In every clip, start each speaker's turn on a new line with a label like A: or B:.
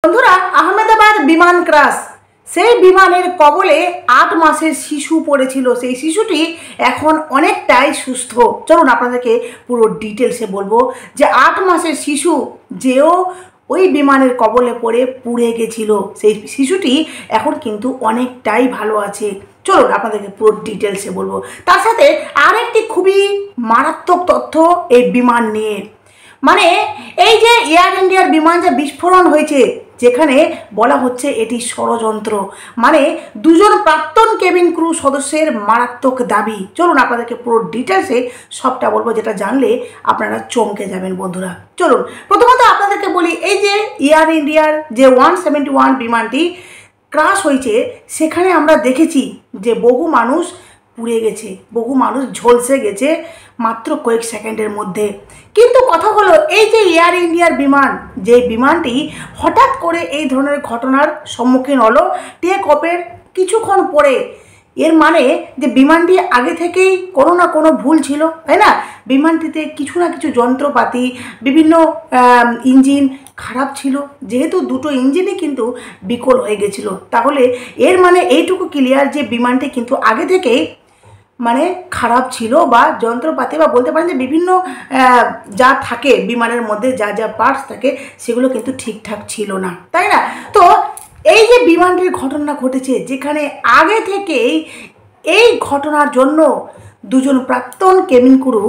A: বন্ধুরা, আহমেদাবাদ বিমান ক্রাশ, সেই বিমানের কবলে 8 মাসের শিশু পড়েছিল। সেই শিশুটি এখন অনেকটাই সুস্থ। চলুন আপনাদেরকে পুরো ডিটেলসে বলবো যে 8 মাসের শিশু যেও ওই বিমানের কবলে পড়ে পুড়ে গেছিল, সেই শিশুটি এখন কিন্তু অনেকটাই ভালো আছে। চলুন আপনাদেরকে পুরো ডিটেলসে বলবো। তার সাথে আরেকটি খুবই মারাত্মক তথ্য এই বিমান নিয়ে, মানে এই যে এয়ার ইন্ডিয়ার বিমান যে বিস্ফোরণ হয়েছে, যেখানে বলা হচ্ছে এটি ষড়যন্ত্র, মানে দুজন প্রাক্তন কেবিন ক্রু সদস্যের মারাত্মক দাবি। চলুন আপনাদেরকে পুরো ডিটেলসে সবটা বলবো, যেটা জানলে আপনারা চমকে যাবেন বন্ধুরা। চলুন প্রথমত আপনাদেরকে বলি, এই যে এয়ার ইন্ডিয়ার যে 171 বিমানটি ক্রাশ হয়েছে, সেখানে আমরা দেখেছি যে বহু মানুষ পুড়ে গেছে, বহু মানুষ ঝলসে গেছে মাত্র কয়েক সেকেন্ডের মধ্যে। কিন্তু কথা হলো, এই যে এয়ার ইন্ডিয়ার বিমান, যে বিমানটি হঠাৎ করে এই ধরনের ঘটনার সম্মুখীন হলো টেক অফের কিছুক্ষণ পরে, এর মানে যে বিমানটি আগে থেকেই কোনো না কোনো ভুল ছিল, তাই না? বিমানটিতে কিছু না কিছু যন্ত্রপাতি, বিভিন্ন ইঞ্জিন খারাপ ছিল। যেহেতু দুটো ইঞ্জিনই কিন্তু বিকল হয়ে গেছিলো, তাহলে এর মানে এইটুকু ক্লিয়ার যে বিমানটি কিন্তু আগে থেকেই মানে খারাপ ছিল, বা যন্ত্রপাতি বা বলতে পারেন যে বিভিন্ন যা থাকে বিমানের মধ্যে, যা যা পার্টস থাকে সেগুলো কিন্তু ঠিকঠাক ছিল না, তাই না? তো এই যে বিমানটির ঘটনা ঘটেছে, যেখানে আগে থেকেই এই ঘটনার জন্য দুজন প্রাক্তন কেবিন ক্রু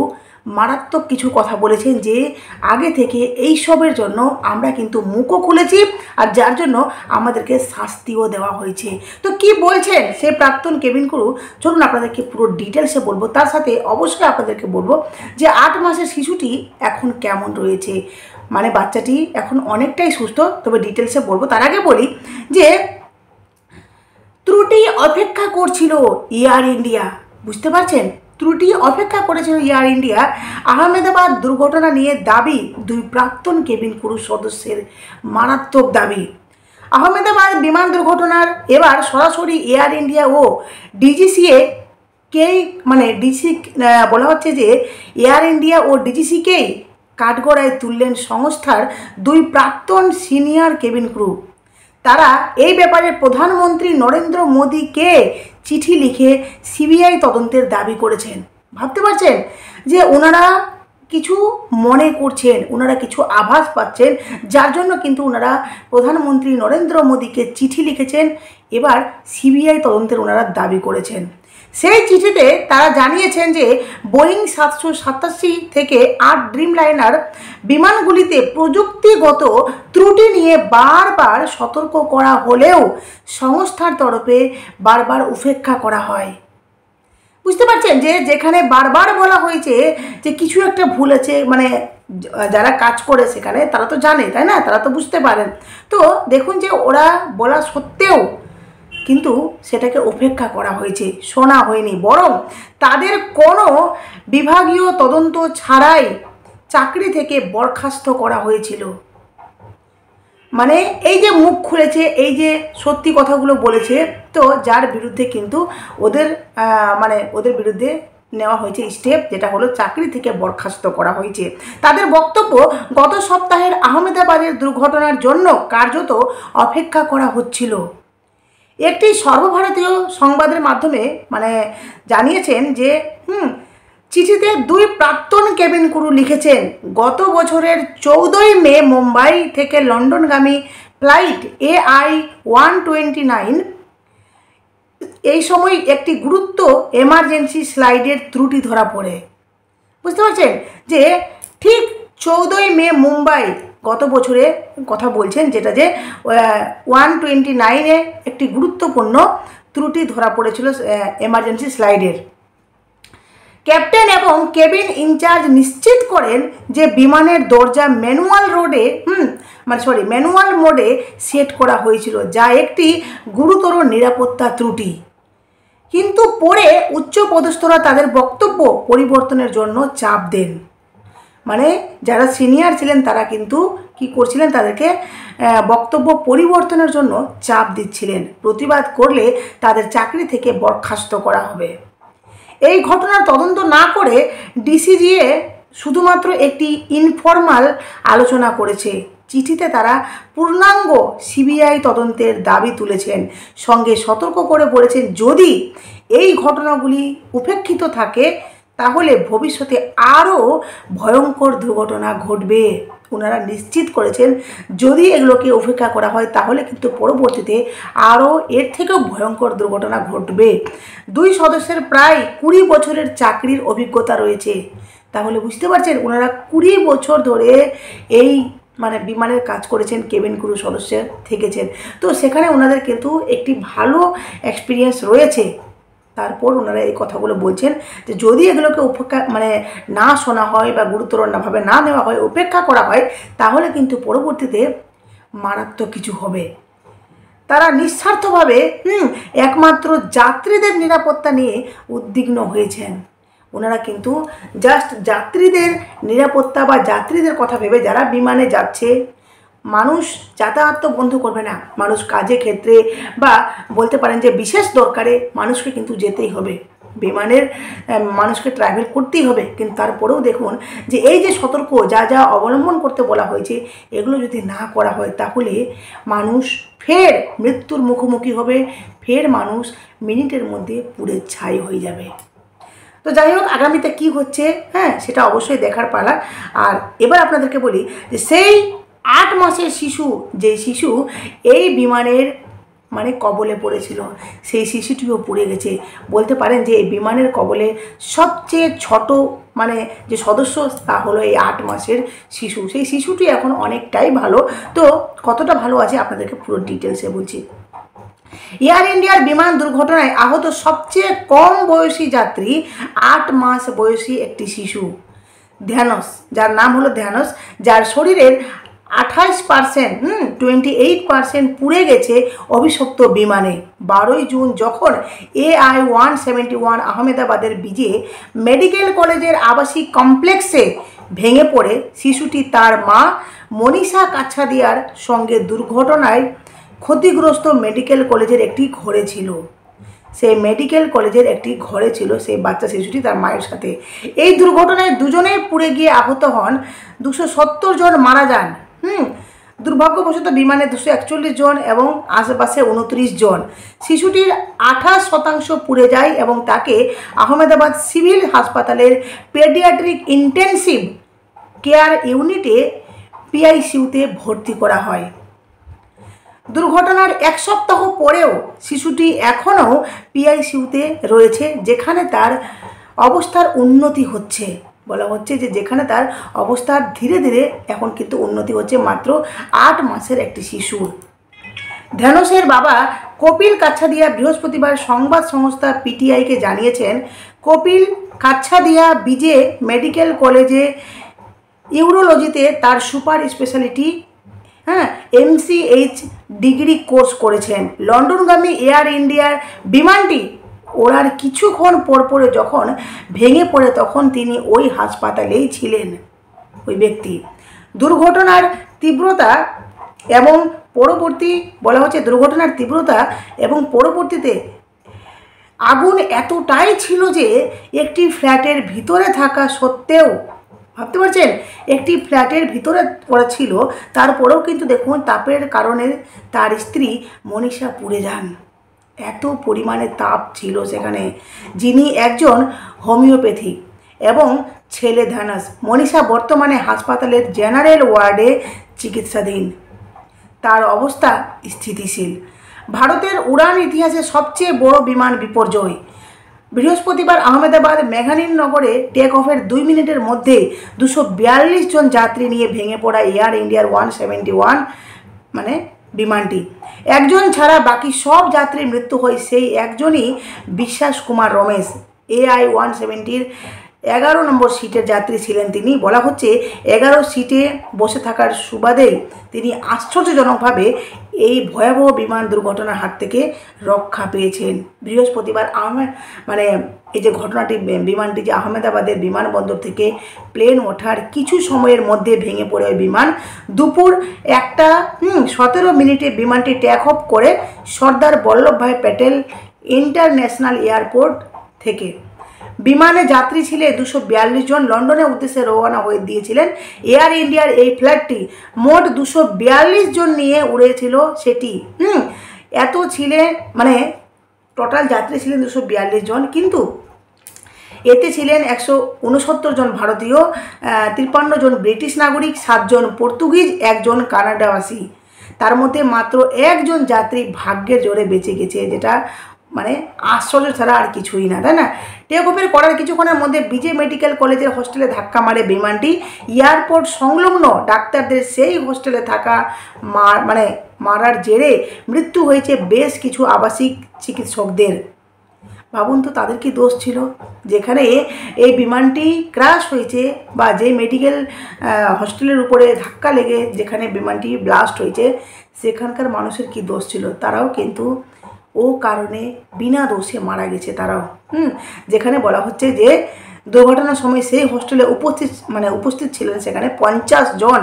A: মারাত্মক কিছু কথা বলেছেন, যে আগে থেকে এই সবের জন্য আমরা কিন্তু মুখও খুলেছি, আর যার জন্য আমাদেরকে শাস্তিও দেওয়া হয়েছে। তো কি বলছেন সেই প্রাক্তন কেবিন ক্রু, চলুন আপনাদেরকে পুরো ডিটেলসে বলবো। তার সাথে অবশ্যই আপনাদেরকে বলবো যে 8 মাসের শিশুটি এখন কেমন রয়েছে, মানে বাচ্চাটি এখন অনেকটাই সুস্থ। তবে ডিটেলসে বলবো, তার আগে বলি যে ত্রুটি অপেক্ষা করছিল এয়ার ইন্ডিয়া, বুঝতে পারছেন? ত্রুটি অপেক্ষা করেছিল এয়ার ইন্ডিয়া। আহমেদাবাদ দুর্ঘটনা নিয়ে দাবি দুই প্রাক্তন কেবিন ক্রু সদস্যের, মারাত্মক দাবি। আহমেদাবাদ বিমান দুর্ঘটনার এবার সরাসরি এয়ার ইন্ডিয়া ও ডিজিসিএ কেই, মানে ডিসি বলা হচ্ছে যে এয়ার ইন্ডিয়া ও ডিজিসিকেই কাঠগড়ায় তুললেন সংস্থার দুই প্রাক্তন সিনিয়র কেবিন ক্রু। তারা এই ব্যাপারে প্রধানমন্ত্রী নরেন্দ্র মোদীকে চিঠি লিখে সিবিআই তদন্তের দাবি করেছেন। ভাবতে পারছেন যে ওনারা কিছু মনে করছেন, ওনারা কিছু আভাস পাচ্ছেন, যার জন্য কিন্তু ওনারা প্রধানমন্ত্রী নরেন্দ্র মোদীকে চিঠি লিখেছেন। এবার সিবিআই তদন্তের ওনারা দাবি করেছেন। সেই চিঠিতে তারা জানিয়েছেন যে বোয়িং 787 থেকে 8 ড্রিমলাইনার বিমানগুলিতে প্রযুক্তিগত ত্রুটি নিয়ে বারবার সতর্ক করা হলেও সংস্থার তরফে বারবার উপেক্ষা করা হয়। বুঝতে পারছেন যে যেখানে বারবার বলা হয়েছে যে কিছু একটা ভুল আছে, মানে যারা কাজ করে সেখানে তারা তো জানে, তাই না? তারা তো বুঝতে পারেন। তো দেখুন যে ওরা বলা সত্ত্বেও কিন্তু সেটাকে উপেক্ষা করা হয়েছে, শোনা হয়নি, বরং তাদের কোনো বিভাগীয় তদন্ত ছাড়াই চাকরি থেকে বরখাস্ত করা হয়েছিল। মানে এই যে মুখ খুলেছে, এই যে সত্যি কথাগুলো বলেছে, তো যার বিরুদ্ধে কিন্তু ওদের বিরুদ্ধে নেওয়া হয়েছে স্টেপ, যেটা হলো চাকরি থেকে বরখাস্ত করা হয়েছে। তাদের বক্তব্য, গত সপ্তাহের আহমেদাবাদের দুর্ঘটনার জন্য কার্যত অপেক্ষা করা হচ্ছিল। একটি সর্বভারতীয় সংবাদের মাধ্যমে জানিয়েছেন যে চিঠিতে দুই প্রাক্তন কেবিন ক্রু লিখেছেন, গত বছরের 14 মে মুম্বাই থেকে লন্ডনগামী ফ্লাইট AI-129 এই সময় একটি গুরুত্ব এমার্জেন্সি স্লাইডের ত্রুটি ধরা পড়ে। বুঝতে পারছেন যে ঠিক 14 মে মুম্বাই, গত বছরে কথা বলছেন, যেটা যে 129-এ একটি গুরুত্বপূর্ণ ত্রুটি ধরা পড়েছিল এমার্জেন্সি স্লাইডের। ক্যাপ্টেন এবং কেবিন ইনচার্জ নিশ্চিত করেন যে বিমানের দরজা ম্যানুয়াল মোডে সেট করা হয়েছিল, যা একটি গুরুতর নিরাপত্তা ত্রুটি। কিন্তু পরে উচ্চপদস্থরা তাদের বক্তব্য পরিবর্তনের জন্য চাপ দেন। মানে যারা সিনিয়র ছিলেন তারা কিন্তু কি করছিলেন, তাদেরকে বক্তব্য পরিবর্তনের জন্য চাপ দিচ্ছিলেন। প্রতিবাদ করলে তাদের চাকরি থেকে বরখাস্ত করা হবে। এই ঘটনার তদন্ত না করে ডিসিজিএ শুধুমাত্র একটি ইনফর্মাল আলোচনা করেছে। চিঠিতে তারা পূর্ণাঙ্গ সিবিআই তদন্তের দাবি তুলেছেন, সঙ্গে সতর্ক করে বলেছেন যদি এই ঘটনাগুলি উপেক্ষিত থাকে তাহলে ভবিষ্যতে আরও ভয়ঙ্কর দুর্ঘটনা ঘটবে। ওনারা নিশ্চিত করেছেন যদি এগুলোকে উপেক্ষা করা হয় তাহলে কিন্তু পরবর্তীতে আরও এর থেকেও ভয়ঙ্কর দুর্ঘটনা ঘটবে। দুই সদস্যের প্রায় 20 বছরের চাকরির অভিজ্ঞতা রয়েছে। তাহলে বুঝতে পারছেন ওনারা 20 বছর ধরে এই বিমানের কাজ করেছেন, কেবিন ক্রু সদস্য থেকেছেন, তো সেখানে ওনাদের কিন্তু একটি ভালো এক্সপিরিয়েন্স রয়েছে। তারপর ওনারা এই কথাগুলো বলছেন যে যদি এগুলোকে উপেক্ষা না শোনা হয় বা গুরুত্বভাবে না নেওয়া হয়, উপেক্ষা করা হয়, তাহলে কিন্তু পরবর্তীতে মারাত্মক কিছু হবে। তারা নিঃস্বার্থভাবে একমাত্র যাত্রীদের নিরাপত্তা নিয়ে উদ্বিগ্ন হয়েছেন। ওনারা কিন্তু জাস্ট যাত্রীদের নিরাপত্তা বা যাত্রীদের কথা ভেবে, যারা বিমানে যাচ্ছে, মানুষ যাতায়াত তো বন্ধ করবে না, মানুষ কাজে ক্ষেত্রে বা বলতে পারেন যে বিশেষ দরকারে মানুষকে কিন্তু যেতেই হবে, বিমানের মানুষকে ট্রাভেল করতেই হবে। কিন্তু তারপরেও দেখুন যে এই যে সতর্ক যা অবলম্বন করতে বলা হয়েছে, এগুলো যদি না করা হয় তাহলে মানুষ ফের মৃত্যুর মুখোমুখি হবে, ফের মানুষ মিনিটের মধ্যে পুড়ে ছাই হয়ে যাবে। তো যাই হোক, আগামীতে কি হচ্ছে সেটা অবশ্যই দেখার পালা। আর এবার আপনাদেরকে বলি যে সেই 8 মাসের শিশু, যে শিশু এই বিমানের কবলে পড়েছিল, সেই শিশুটিও পুড়ে গেছে। বলতে পারেন যে এই বিমানের কবলে সবচেয়ে ছোট যে সদস্য তা হলো এই 8 মাসের শিশু। সেই শিশুটি এখন অনেকটাই ভালো। তো কতটা ভালো আছে আপনাদেরকে পুরো ডিটেলসে বলছি। এয়ার ইন্ডিয়ার বিমান দুর্ঘটনায় আহত সবচেয়ে কম বয়সী যাত্রী 8 মাস বয়সী একটি শিশু ধ্যানস, যার নাম হলো ধ্যানস, যার শরীরের 28% 28% পুড়ে গেছে অভিশপ্ত বিমানে। 12 জুন যখন AI-171 আহমেদাবাদের বিজে মেডিকেল কলেজের আবাসিক কমপ্লেক্সে ভেঙে পড়ে শিশুটি তার মা মনীষা কাছাদিয়ার সঙ্গে দুর্ঘটনায় ক্ষতিগ্রস্ত মেডিকেল কলেজের একটি ঘরে ছিল। সেই মেডিকেল কলেজের একটি ঘরে ছিল সেই বাচ্চা শিশুটি তার মায়ের সাথে। এই দুর্ঘটনায় দুজনেই পুড়ে গিয়ে আহত হন, 270 জন মারা যান। দুর্ভাগ্যবশত বিমানে 241 জন এবং আশেপাশে 29 জন। শিশুটির 28% পুড়ে যায় এবং তাকে আহমেদাবাদ সিভিল হাসপাতালের পেডিয়াট্রিক ইন্টেন্সিভ কেয়ার ইউনিটে PICUতে ভর্তি করা হয়। দুর্ঘটনার 1 সপ্তাহ পরেও শিশুটি এখনও PICUতে রয়েছে, যেখানে তার অবস্থার উন্নতি হচ্ছে। বলা হচ্ছে যে যেখানে তার অবস্থার ধীরে ধীরে এখন কিন্তু উন্নতি হচ্ছে মাত্র 8 মাসের একটি শিশুর। ধ্যানসের বাবা কপিল কাছাদিয়া বৃহস্পতিবার সংবাদ সংস্থা PTIকে জানিয়েছেন, কপিল কাছাদিয়া বিজে মেডিকেল কলেজে ইউরোলজিতে তার super speciality MCH degree course করেছেন। লন্ডনগামী এয়ার ইন্ডিয়ার বিমানটি ওড়ার কিছুক্ষণ পরে যখন ভেঙে পড়ে তখন তিনি ওই হাসপাতালেই ছিলেন, ওই ব্যক্তি। দুর্ঘটনার তীব্রতা এবং পরবর্তীতে আগুন এতটাই ছিল যে একটি ফ্ল্যাটের ভিতরে থাকা সত্ত্বেও, ভাবতে পারছেন, একটি ফ্ল্যাটের ভিতরে পড়া ছিল, তারপরেও কিন্তু দেখুন তাপের কারণে তার স্ত্রী মনীষা পুড়ে যান। এত পরিমাণে তাপ ছিল সেখানে। যিনি একজন হোমিওপ্যাথি এবং ছেলে ধ্যানস। মনীষা বর্তমানে হাসপাতালের জেনারেল ওয়ার্ডে চিকিৎসাধীন, তার অবস্থা স্থিতিশীল। ভারতের উড়ান ইতিহাসে সবচেয়ে বড় বিমান বিপর্যয়। বৃহস্পতিবার আহমেদাবাদ মেঘানীর নগরে টেক অফের 2 মিনিটের মধ্যে 242 জন যাত্রী নিয়ে ভেঙে পড়া এয়ার ইন্ডিয়ার 171 বিমানটি। একজন ছাড়া বাকি সব যাত্রীর মৃত্যু হয়। সেই একজনই বিশ্বাস কুমার রমেশ, AI-170 11 নম্বর সিটের যাত্রী ছিলেন তিনি। বলা হচ্ছে 11 সিটে বসে থাকার সুবাদেই তিনি আশ্চর্যজনকভাবে এই ভয়াবহ বিমান দুর্ঘটনার হাত থেকে রক্ষা পেয়েছেন। বৃহস্পতিবার এই যে ঘটনাটি, বিমানটি যে আহমেদাবাদের বিমানবন্দর থেকে প্লেন ওঠার কিছু সময়ের মধ্যে ভেঙে পড়ে ওই বিমান দুপুর 1:17 বিমানটি টেক অফ করে সর্দার বল্লভভাই প্যাটেল ইন্টারন্যাশনাল এয়ারপোর্ট থেকে। বিমানে যাত্রী ছিলেন 242 জন। লন্ডনের উদ্দেশ্যে রওনা হয়ে দিয়েছিলেন এয়ার ইন্ডিয়ার এই ফ্লাইটটি। মোট 242 জন নিয়ে উড়েছিল সেটি। এত ছিলেন, মানে টোটাল যাত্রী ছিলেন 242 জন, কিন্তু এতে ছিলেন 169 জন ভারতীয়, 53 জন ব্রিটিশ নাগরিক, 7 জন পর্তুগিজ, 1 জন কানাডাবাসী। তার মধ্যে মাত্র 1 জন যাত্রী ভাগ্যের জোরে বেঁচে গেছে, যেটা মানে আশ্চর্য ছাড়া আর কিছুই না, তাই না? টেক অফের করার কিছুক্ষণের মধ্যে বিজে মেডিকেল কলেজের হোস্টেলে ধাক্কা মারে বিমানটি। এয়ারপোর্ট সংলগ্ন ডাক্তারদের সেই হোস্টেলে থাকা মারার জেরে মৃত্যু হয়েছে বেশ কিছু আবাসিক চিকিৎসকদের। ভাবুন তো তাদের কি দোষ ছিল? যেখানে এই বিমানটি ক্র্যাশ হয়েছে বা যে মেডিকেল হস্টেলের উপরে ধাক্কা লেগে যেখানে বিমানটি ব্লাস্ট হয়েছে, সেখানকার মানুষের কি দোষ ছিল? তারাও কিন্তু ও কারণে বিনা দোষে মারা গেছে তারাও। যেখানে বলা হচ্ছে যে দুর্ঘটনার সময় সেই হোস্টেলে উপস্থিত ছিলেন সেখানে 50 জন।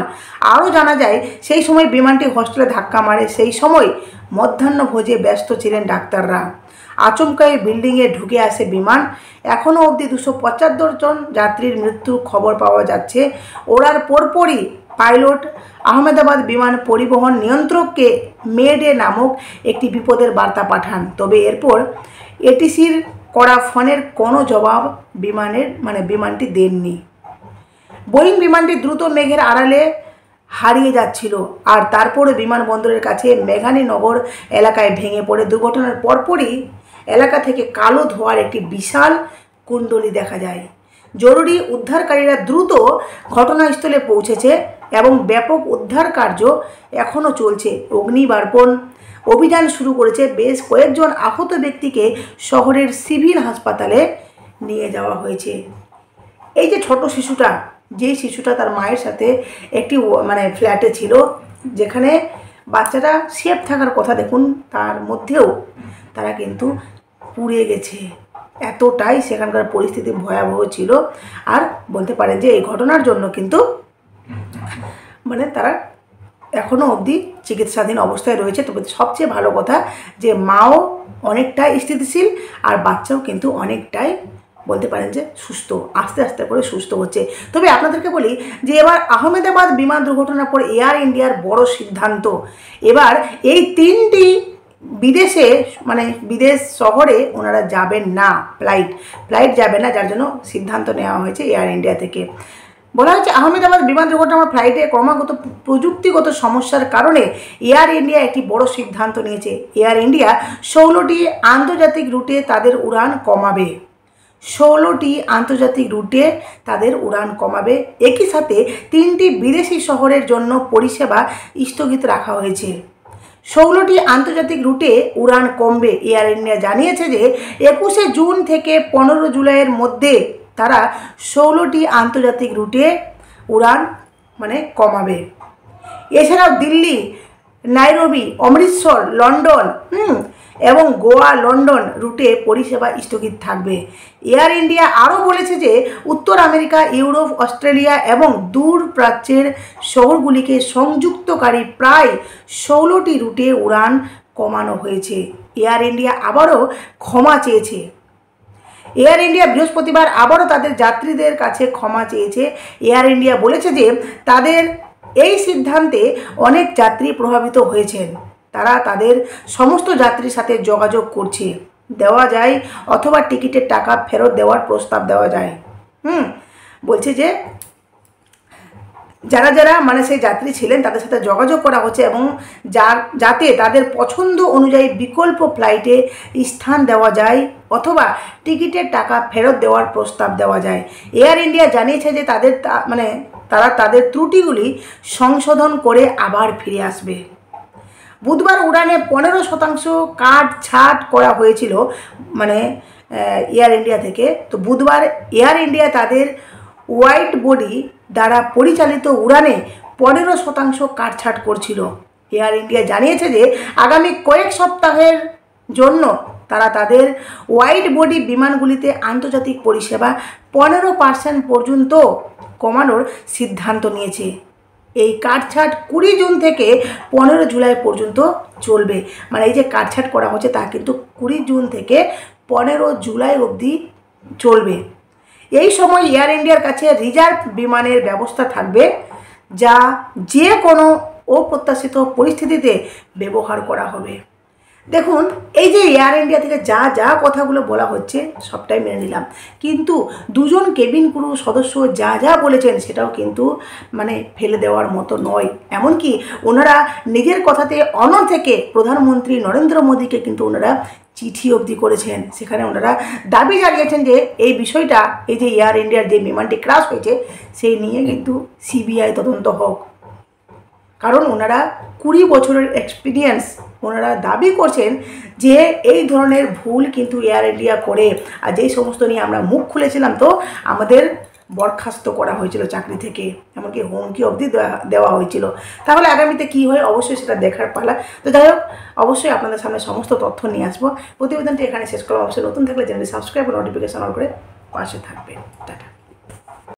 A: আরও জানা যায় সেই সময় বিমানটি হোস্টেলে ধাক্কা মারে, সেই সময় মধ্যাহ্নভোজে ব্যস্ত ছিলেন ডাক্তাররা। আচমকাই বিল্ডিংয়ে ঢুকে আসে বিমান। এখনও অবধি 275 জন যাত্রীর মৃত্যুর খবর পাওয়া যাচ্ছে। ওড়ার পরপরই পাইলট আহমেদাবাদ বিমান পরিবহন নিয়ন্ত্রককে মেডে নামক একটি বিপদের বার্তা পাঠান। তবে এরপর এটিসির করা ফোনের কোনো জবাব বিমানটি দেননি। বোয়িং বিমানটি দ্রুত মেঘের আড়ালে হারিয়ে যাচ্ছিল, আর তারপরে বিমানবন্দরের কাছে মেঘানীনগর এলাকায় ভেঙে পড়ে। দুর্ঘটনার পরপরই এলাকা থেকে কালো ধোঁয়ার একটি বিশাল কুণ্ডলী দেখা যায়। জরুরি উদ্ধারকারীরা দ্রুত ঘটনাস্থলে পৌঁছেছে এবং ব্যাপক উদ্ধার কার্য এখনও চলছে। অগ্নিবার্পণ অভিযান শুরু করেছে। বেশ কয়েকজন আহত ব্যক্তিকে শহরের সিভিল হাসপাতালে নিয়ে যাওয়া হয়েছে। এই যে ছোট শিশুটা, যেই শিশুটা তার মায়ের সাথে একটি ফ্ল্যাটে ছিল, যেখানে বাচ্চাটা সেফ থাকার কথা, দেখুন তার মধ্যেও তারা কিন্তু পুড়ে গেছে। এতটাই সেখানকার পরিস্থিতি ভয়াবহ ছিল। আর বলতে পারেন যে এই ঘটনার জন্য কিন্তু তারা এখনও অবধি চিকিৎসাধীন অবস্থায় রয়েছে। তবে সবচেয়ে ভালো কথা যে মাও অনেকটাই স্থিতিশীল আর বাচ্চাও কিন্তু অনেকটাই বলতে পারেন যে সুস্থ, আস্তে আস্তে করে সুস্থ হচ্ছে। তবে আপনাদেরকে বলি যে এবার আহমেদাবাদ বিমান দুর্ঘটনার পর এয়ার ইন্ডিয়ার বড় সিদ্ধান্ত। এবার এই 3টি বিদেশে বিদেশ শহরে ওনারা যাবেন না, ফ্লাইট যাবে না, যার জন্য সিদ্ধান্ত নেওয়া হয়েছে এয়ার ইন্ডিয়া থেকে। বলা হচ্ছে আহমেদাবাদ বিমান দুর্ঘটনার ফ্লাইটে ক্রমাগত প্রযুক্তিগত সমস্যার কারণে এয়ার ইন্ডিয়া একটি বড় সিদ্ধান্ত নিয়েছে। এয়ার ইন্ডিয়া 16টি আন্তর্জাতিক রুটে তাদের উড়ান কমাবে। 16টি আন্তর্জাতিক রুটে তাদের উড়ান কমাবে। একই সাথে 3টি বিদেশি শহরের জন্য পরিষেবা স্থগিত রাখা হয়েছে। 16টি আন্তর্জাতিক রুটে উড়ান কমবে। এয়ার ইন্ডিয়া জানিয়েছে যে 21শে জুন থেকে 15 জুলাইয়ের মধ্যে তারা 16টি আন্তর্জাতিক রুটে উড়ান কমাবে। এছাড়াও দিল্লি, নাইরোবি, অমৃতসর, লন্ডন এবং গোয়া লন্ডন রুটে পরিষেবা স্থগিত থাকবে। এয়ার ইন্ডিয়া আরও বলেছে যে উত্তর আমেরিকা, ইউরোপ, অস্ট্রেলিয়া এবং দূর প্রাচ্যের শহরগুলিকে সংযুক্তকারী প্রায় 16টি রুটে উড়ান কমানো হয়েছে। এয়ার ইন্ডিয়া আবারও ক্ষমা চেয়েছে। এয়ার ইন্ডিয়া বৃহস্পতিবার আবারও তাদের যাত্রীদের কাছে ক্ষমা চেয়েছে। এয়ার ইন্ডিয়া বলেছে যে তাদের এই সিদ্ধান্তে অনেক যাত্রী প্রভাবিত হয়েছেন। তারা তাদের সমস্ত যাত্রীর সাথে যোগাযোগ করছে, দেওয়া যায় অথবা টিকিটের টাকা ফেরত দেওয়ার প্রস্তাব দেওয়া যায়। বলছে যে যারা সেই যাত্রী ছিলেন তাদের সাথে যোগাযোগ করা হচ্ছে এবং যাতে তাদের পছন্দ অনুযায়ী বিকল্প ফ্লাইটে স্থান দেওয়া যায় অথবা টিকিটের টাকা ফেরত দেওয়ার প্রস্তাব দেওয়া যায়। এয়ার ইন্ডিয়া জানিয়েছে যে তারা তাদের ত্রুটিগুলি সংশোধন করে আবার ফিরে আসবে। বুধবার উড়ানে 15% কাটছাঁট করা হয়েছিল এয়ার ইন্ডিয়া থেকে। তো বুধবার এয়ার ইন্ডিয়া তাদের হোয়াইট বডি দ্বারা পরিচালিত উড়ানে 15% কাটছাঁট করছিল। এয়ার ইন্ডিয়া জানিয়েছে যে আগামী কয়েক সপ্তাহের জন্য তারা তাদের হোয়াইট বডি বিমানগুলিতে আন্তর্জাতিক পরিষেবা 15% পর্যন্ত কমানোর সিদ্ধান্ত নিয়েছে। এই কাটছাঁট 20 জুন থেকে 15 জুলাই পর্যন্ত চলবে। এই যে কাটছাঁট করা হচ্ছে তা কিন্তু 20 জুন থেকে 15 জুলাই অবধি চলবে। এই সময় এয়ার ইন্ডিয়ার কাছে রিজার্ভ বিমানের ব্যবস্থা থাকবে, যা যে কোনো অপ্রত্যাশিত পরিস্থিতিতে ব্যবহার করা হবে। দেখুন, এই যে এয়ার ইন্ডিয়া থেকে যা যা কথাগুলো বলা হচ্ছে সবটাই মেনে নিলাম, কিন্তু দুজন কেবিন ক্রু সদস্য যা যা বলেছেন সেটাও কিন্তু মানে ফেলে দেওয়ার মতো নয়। এমনকি ওনারা নিজের কথাতে অনড় থেকে প্রধানমন্ত্রী নরেন্দ্র মোদীকে কিন্তু ওনারা চিঠি অবধি করেছেন। সেখানে ওনারা দাবি জানিয়েছেন যে এই বিষয়টা, এই যে এয়ার ইন্ডিয়ার যে বিমানটি ক্র্যাশ হয়েছে সেই নিয়ে কিন্তু সিবিআই তদন্ত হোক। কারণ ওনারা 20 বছরের এক্সপিরিয়েন্স, ওনারা দাবি করছেন যে এই ধরনের ভুল কিন্তু এয়ার ইন্ডিয়া করে। আর যেই সমস্ত নিয়ে আমরা মুখ খুলেছিলাম তো আমাদের বরখাস্ত করা হয়েছিল চাকরি থেকে, এমনকি হুমকি অবধি দেওয়া হয়েছিল। তাহলে আগামীতে কী হয় অবশ্যই সেটা দেখার পালা। তো যাই হোক, অবশ্যই আপনাদের সামনে সমস্ত তথ্য নিয়ে আসবো। প্রতিবেদনটি এখানে শেষ করবো। অবশ্যই নতুন থাকলে চ্যানেলটি সাবস্ক্রাইব ও নোটিফিকেশন অন করে পাশে থাকবেন। টাটা।